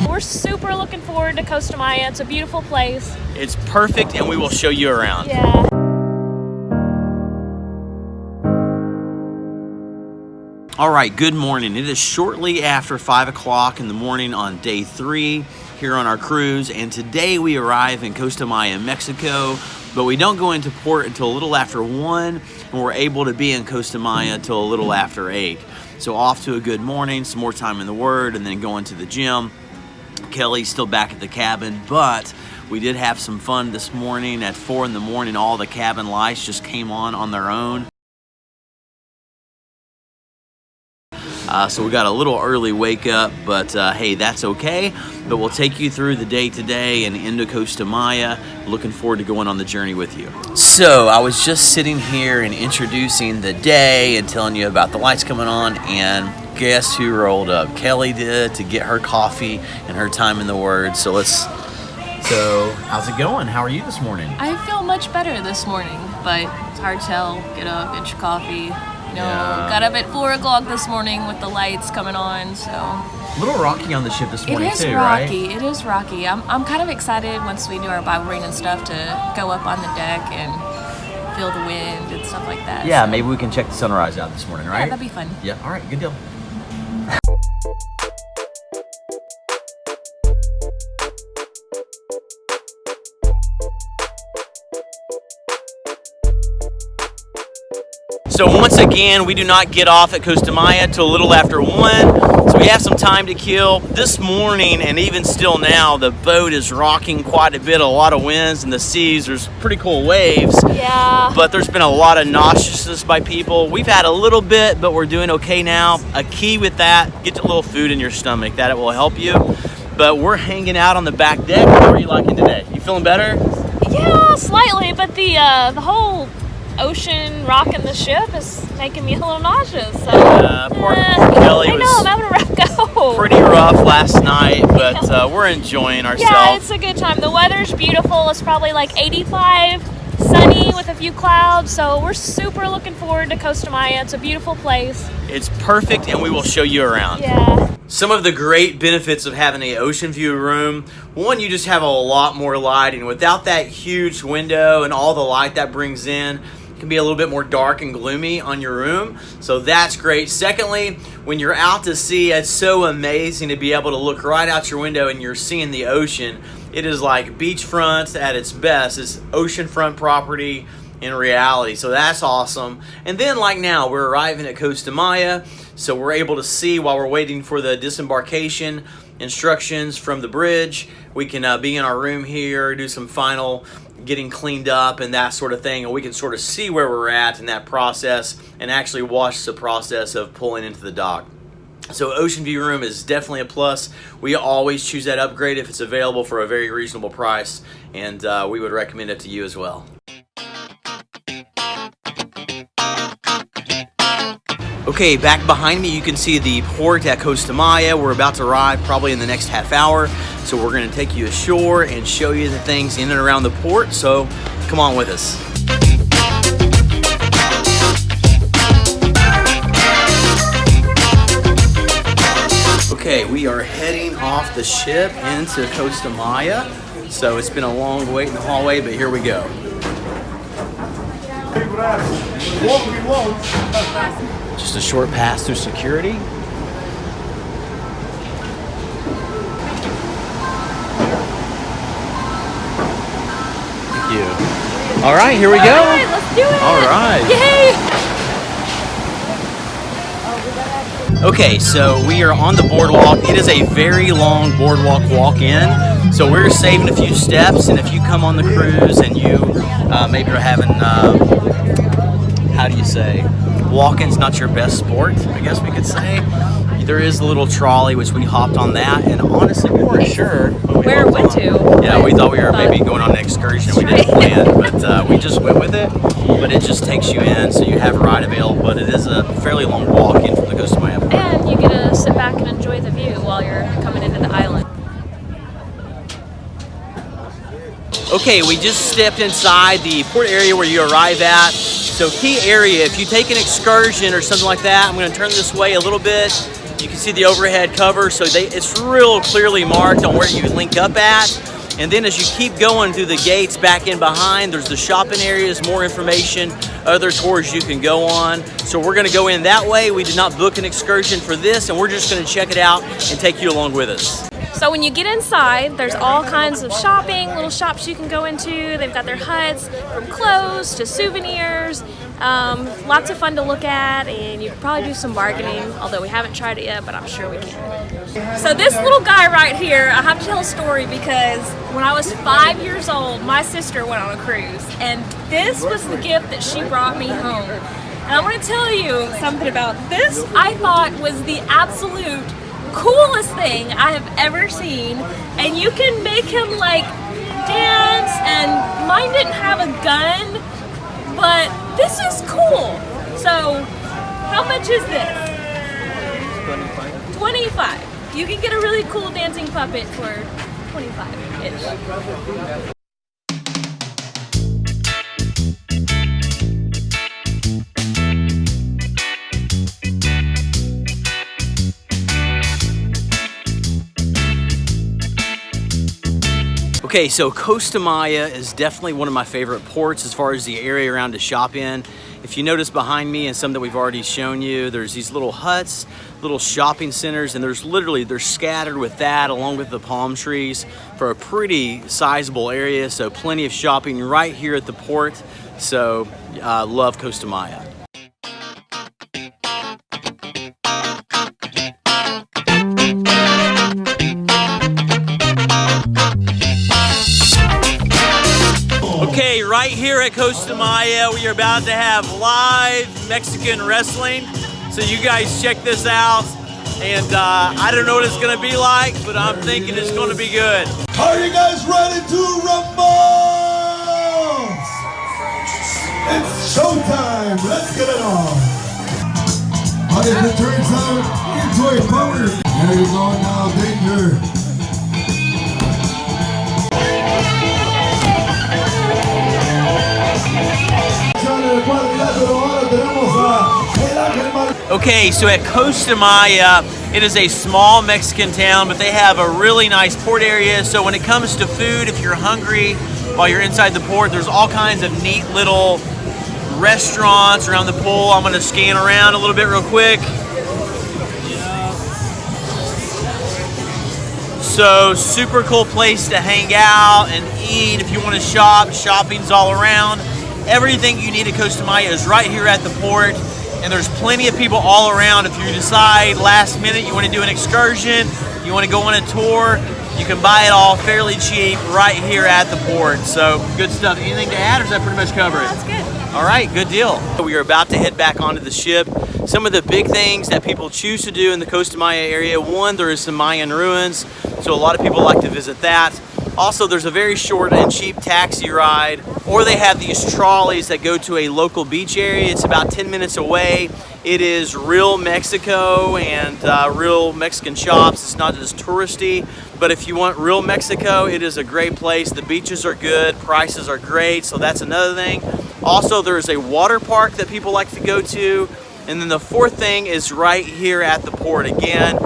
We're super looking forward to Costa Maya. It's a beautiful place. It's perfect, and we will show you around. Yeah. All right, good morning. It is shortly after 5 o'clock in the morning on day 3 here on our cruise, and today we arrive in Costa Maya, Mexico, but we don't go into port until a little after 1, and we're able to be in Costa Maya until a little after 8. So off to a good morning, some more time in the Word, and then going to the gym. Kelly's still back at the cabin, but we did have some fun this morning. At 4 in the morning, all the cabin lights just came on their own. So we got a little early wake up, but hey, that's okay. But we'll take you through the day today and into Costa Maya. Looking forward to going on the journey with you. So I was just sitting here and introducing the day and telling you about the lights coming on, and guess who rolled up? Kelly did, to get her coffee and her time in the Word. So how's it going? How are you this morning? I feel much better this morning, but it's hard to tell. Get up, get your coffee. Got up at 4 o'clock this morning with the lights coming on, so. A little rocky on the ship this morning too, right? It is rocky. I'm kind of excited once we do our Bible reading and stuff to go up on the deck and feel the wind and stuff like that. Yeah, so. Maybe we can check the sunrise out this morning, right? Yeah, that'd be fun. Yeah, all right, good deal. So once again, we do not get off at Costa Maya till a little after 1, so we have some time to kill. This morning, and even still now, the boat is rocking quite a bit, a lot of winds in the seas. There's pretty cool waves. Yeah. But there's been a lot of nausiousness by people. We've had a little bit, but we're doing okay now. A key with that, get a little food in your stomach. That it will help you. But we're hanging out on the back deck. How are you liking today? You feeling better? Yeah, slightly, but the whole ocean rocking the ship is making me a little nauseous. So, poor Kelly I know, I'm having a rough go. Pretty rough last night, but we're enjoying ourselves. Yeah, it's a good time. The weather's beautiful. It's probably like 85, sunny with a few clouds. So we're super looking forward to Costa Maya. It's a beautiful place. It's perfect, and we will show you around. Yeah. Some of the great benefits of having an ocean view room: one, you just have a lot more lighting. Without that huge window and all the light that brings in, can be a little bit more dark and gloomy on your room, so that's great. Secondly, when you're out to sea, it's so amazing to be able to look right out your window and you're seeing the ocean. It is like beachfront at its best. It's oceanfront property in reality, so that's awesome. And then like now, we're arriving at Costa Maya, so we're able to see while we're waiting for the disembarkation instructions from the bridge. We can be in our room here, do some final getting cleaned up and that sort of thing, and we can sort of see where we're at in that process and actually watch the process of pulling into the dock. So ocean view room is definitely a plus. We always choose that upgrade if it's available for a very reasonable price, and we would recommend it to you as well. Okay, back behind me you can see the port at Costa Maya. We're about to arrive probably in the next half hour, so we're going to take you ashore and show you the things in and around the port, so come on with us. Okay, we are heading off the ship into Costa Maya, so it's been a long wait in the hallway, but here we go. Just a short pass through security. Thank you. All right, here we go. All right, let's do it. All right. Yay! Okay, so we are on the boardwalk. It is a very long boardwalk walk-in, so we're saving a few steps, and if you come on the cruise and you maybe are having, how do you say, walk-in's not your best sport, I guess we could say. There is a little trolley, which we hopped on that, and honestly, we weren't sure where it went to. Yeah, we thought we were maybe going on an excursion. We didn't plan, but we just went with it. But it just takes you in, so you have a ride available, but it is a fairly long walk in from the Costa Maya. And you get to sit back and enjoy the view while you're coming into the island. Okay, we just stepped inside the port area where you arrive at. So key area, if you take an excursion or something like that, I'm going to turn this way a little bit. You can see the overhead cover, so it's real clearly marked on where you link up at. And then as you keep going through the gates back in behind, there's the shopping areas, more information, other tours you can go on. So we're gonna go in that way. We did not book an excursion for this, and we're just gonna check it out and take you along with us. So when you get inside, there's all kinds of shopping, little shops you can go into. They've got their huts from clothes to souvenirs. Lots of fun to look at, and you can probably do some bargaining, although we haven't tried it yet, but I'm sure we can. So this little guy right here, I have to tell a story because when I was 5 years old, my sister went on a cruise, and this was the gift that she brought me home. And I want to tell you something about this. I thought was the absolute coolest thing I have ever seen, and you can make him like dance, and mine didn't have a gun, but this is cool. So how much is this? 25. You can get a really cool dancing puppet for 25-ish. Okay, so Costa Maya is definitely one of my favorite ports as far as the area around to shop in. If you notice behind me and some that we've already shown you, there's these little huts, little shopping centers, and they're scattered with that along with the palm trees for a pretty sizable area. So plenty of shopping right here at the port. So love Costa Maya. Okay, right here at Costa Maya, we are about to have live Mexican wrestling. So you guys check this out. And I don't know what it's gonna be like, but I'm thinking it's gonna be good. Are you guys ready to rumble? It's showtime, let's get it on. Okay, the turns out into a power. There you go now, danger. Okay, so at Costa Maya, it is a small Mexican town, but they have a really nice port area. So when it comes to food, if you're hungry while you're inside the port, there's all kinds of neat little restaurants around the pool. I'm gonna scan around a little bit real quick. So super cool place to hang out and eat. If you want to shop, shopping's all around. Everything you need at Costa Maya is right here at the port, and there's plenty of people all around. If you decide last minute you want to do an excursion, you want to go on a tour, you can buy it all fairly cheap right here at the port. So good stuff. Anything to add, or does that pretty much cover it? That's good. All right, good deal. We are about to head back onto the ship. Some of the big things that people choose to do in the Costa Maya area, one, there is some Mayan ruins, so a lot of people like to visit that. Also, there's a very short and cheap taxi ride, or they have these trolleys that go to a local beach area. It's about 10 minutes away. It is real Mexico and real Mexican shops. It's not just touristy, but if you want real Mexico, it is a great place. The beaches are good, prices are great, so that's another thing. Also, there is a water park that people like to go to. And then the fourth thing is right here at the port. Again,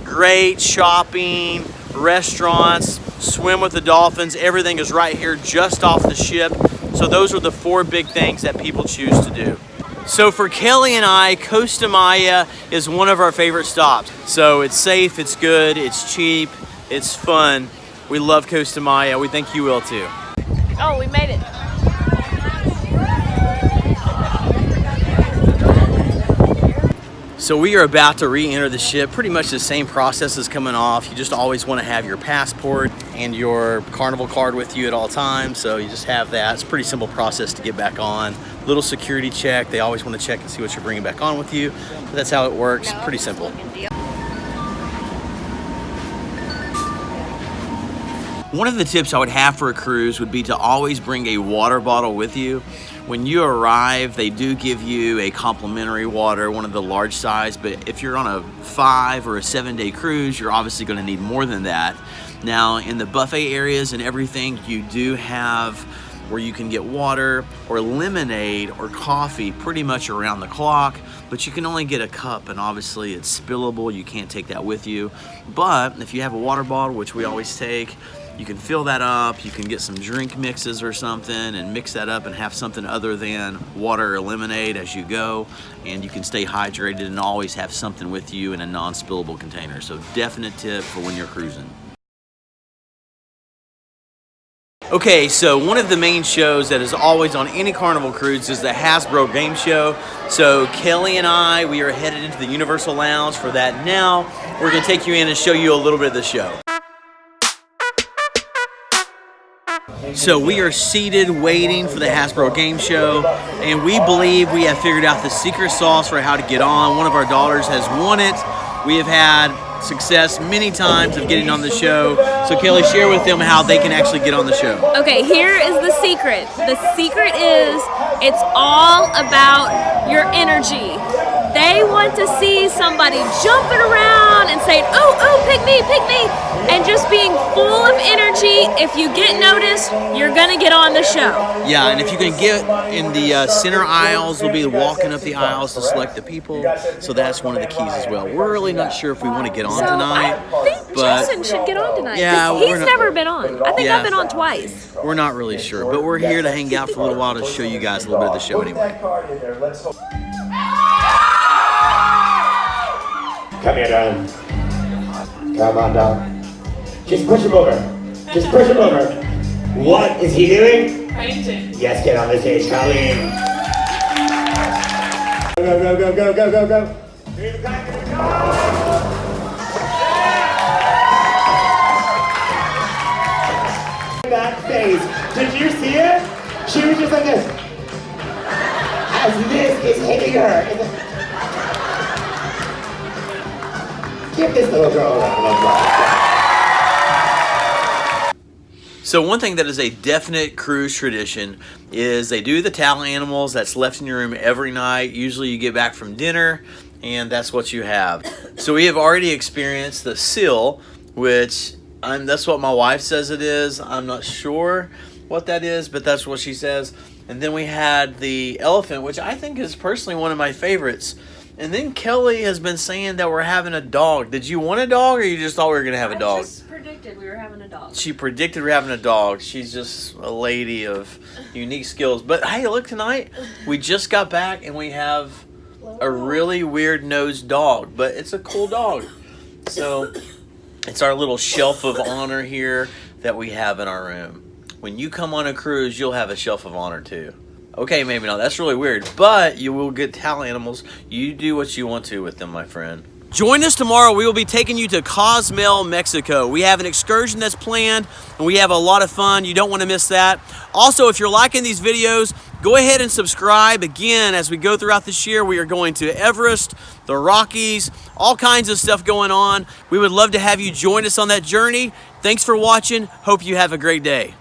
great shopping, restaurants, swim with the dolphins. Everything is right here just off the ship. So those are the four big things that people choose to do. So for Kelly and I, Costa Maya is one of our favorite stops. So it's safe, it's good, it's cheap, it's fun. We love Costa Maya. We think you will too. Oh, we made it. So we are about to re-enter the ship. Pretty much the same process as coming off. You just always want to have your passport and your Carnival card with you at all times. So you just have that. It's a pretty simple process to get back on. Little security check. They always want to check and see what you're bringing back on with you. But that's how it works. Pretty simple. One of the tips I would have for a cruise would be to always bring a water bottle with you. When you arrive, they do give you a complimentary water, one of the large size, but if you're on a 5 or a 7 day cruise, you're obviously going to need more than that. Now, in the buffet areas and everything, you do have where you can get water or lemonade or coffee pretty much around the clock, but you can only get a cup, and obviously it's spillable. You can't take that with you. But if you have a water bottle, which we always take, you can fill that up. You can get some drink mixes or something and mix that up and have something other than water or lemonade as you go, and you can stay hydrated and always have something with you in a non-spillable container. So definite tip for when you're cruising. Okay, so one of the main shows that is always on any Carnival cruise is the Hasbro game show. So Kelly and I, we are headed into the Universal Lounge for that now. We're gonna take you in and show you a little bit of the show. So we are seated waiting for the Hasbro game show, and we believe we have figured out the secret sauce for how to get on. One of our daughters has won it. We have had success many times of getting on the show. So Kelly, share with them how they can actually get on the show. Okay, here is the secret. The secret is it's all about your energy. They want to see somebody jumping around and saying, oh, oh, pick me, and just being full of energy. If you get noticed, you're gonna get on the show. Yeah, and if you can get in the center aisles, we'll be walking up the aisles to select the people. So that's one of the keys as well. We're really not sure if we want to get on tonight. I think Jason should get on tonight. Yeah, he's never been on. I think I've been on twice. We're not really sure, but we're here to hang out for a little while to show you guys a little bit of the show anyway. Come here, darling. Come on, darling. Just push him over. Just push him over. What is he doing? Painting. Yes, get on the stage, Colleen. Go, go, go, go, go, go, go. That face. Did you see it? She was just like this. As this is hitting her. Give this little girl a round of applause. So one thing that is a definite cruise tradition is they do the towel animals that's left in your room every night. Usually you get back from dinner and that's what you have. So we have already experienced the seal, which that's what my wife says it is. I'm not sure what that is, but that's what she says. And then we had the elephant, which I think is personally one of my favorites. And then Kelly has been saying that we're having a dog. Did you want a dog, or you just thought we were going to have a dog? I just predicted we were having a dog. She predicted we're having a dog. She's just a lady of unique skills. But hey, look, tonight we just got back and we have a really weird-nosed dog. But it's a cool dog. So it's our little shelf of honor here that we have in our room. When you come on a cruise, you'll have a shelf of honor too. Okay, maybe not. That's really weird. But you will get towel animals. You do what you want to with them, my friend. Join us tomorrow. We will be taking you to Cozumel, Mexico. We have an excursion that's planned, and we have a lot of fun. You don't want to miss that. Also, if you're liking these videos, go ahead and subscribe. Again, as we go throughout this year, we are going to Everest, the Rockies, all kinds of stuff going on. We would love to have you join us on that journey. Thanks for watching. Hope you have a great day.